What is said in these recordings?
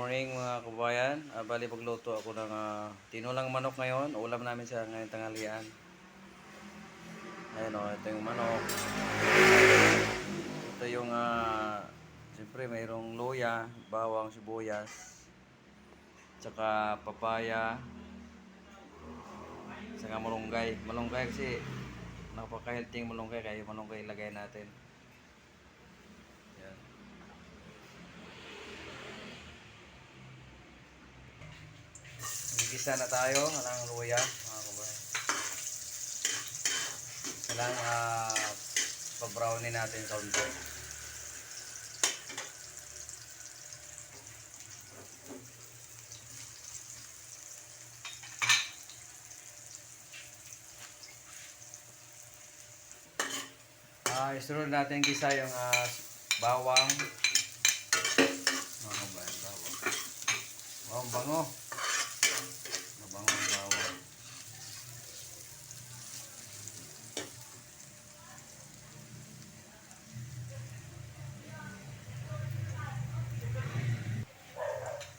morning mga kabayan. Bali pagluto ako ng tinulang manok ngayon. Ulam namin sa ngayong tanghalian. Ayun o, ito yung manok. Ito yung siyempre mayroong luya, bawang, sibuyas, tsaka papaya, saka malunggay. Malunggay kasi napaka-healthy yung malunggay, kaya malunggay ilagay natin. Yan. Gigisa na tayo ng luya mga kabayan. Kailangan pa-brownie natin kaunti. Isunod natin gisa yung bawang. Mga kabayan, bawang. Bawang bango. Mabango ang bawang.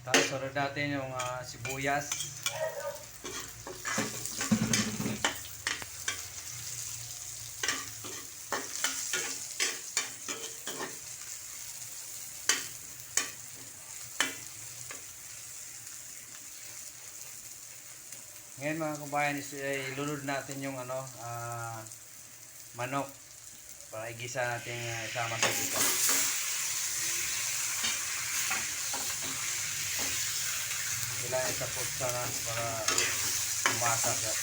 Tapos sunod natin yung sibuyas. Ngayon mga kabayan, ilulod natin yung manok para igisa natin isama sa gisa. Kailangan sa putsa na para umasa siya.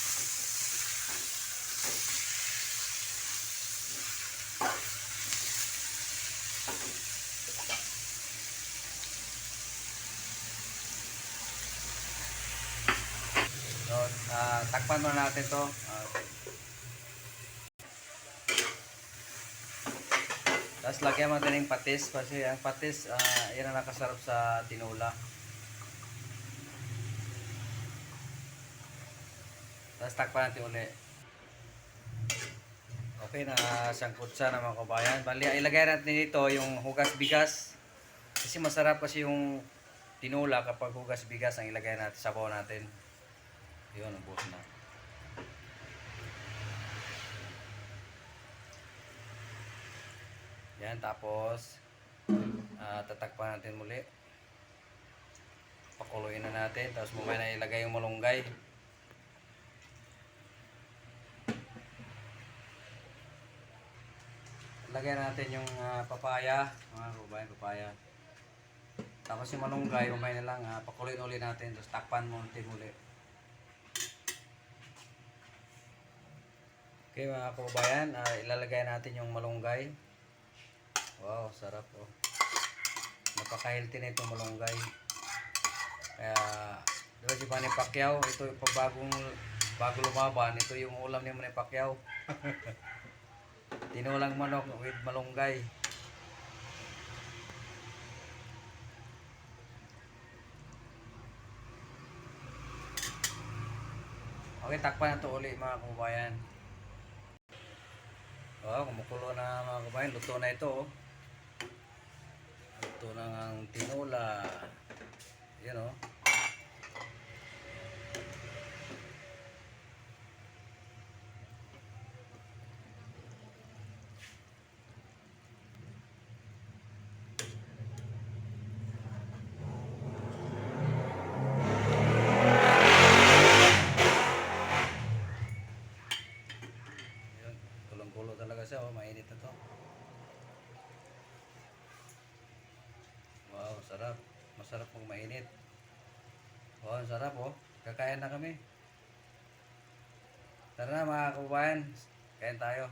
So, takpan mo natin to. Tapos lagyan mo din yung patis kasi ang patis yan ang nakasarap sa tinula. Tapos takpan natin ulit. Okay na sangkot siya na mga kabayan. Bali ilagay natin dito yung hugas bigas. Kasi masarap kasi yung tinula kapag hugas bigas ang ilagay natin, sabaw natin. Yun, ubos na. Yan, tapos tatakpan natin muli. Pakuluin na natin, tapos mamaya na ilagay yung malunggay. Ilagay natin yung papaya, mga kabayan, papaya. Tapos yung malunggay, mamaya na lang, pakuluin ulit natin, tapos takpan mo natin muli. Okay mga kababayan, ilalagay natin yung malunggay. Wow, sarap oh. Napaka-healthy na itong malunggay. Kaya, diba si Manny Pacquiao, ito yung bago lumaban, ito yung ulam ni Manny Pacquiao. Tinulang manok with malunggay. Okay, takpan na ito ulit mga kababayan. Oh, kumukulo na mga kabayan. Luto na ito. Oh. Luto na ang tinula. Yan oh. Kulong-kulo talaga siya. Oh. Mainit na to. Wow, sarap. Masarap pong mainit. Oh, sarap oh. Kakain na kami. Tara na mga kababayan. Kain tayo.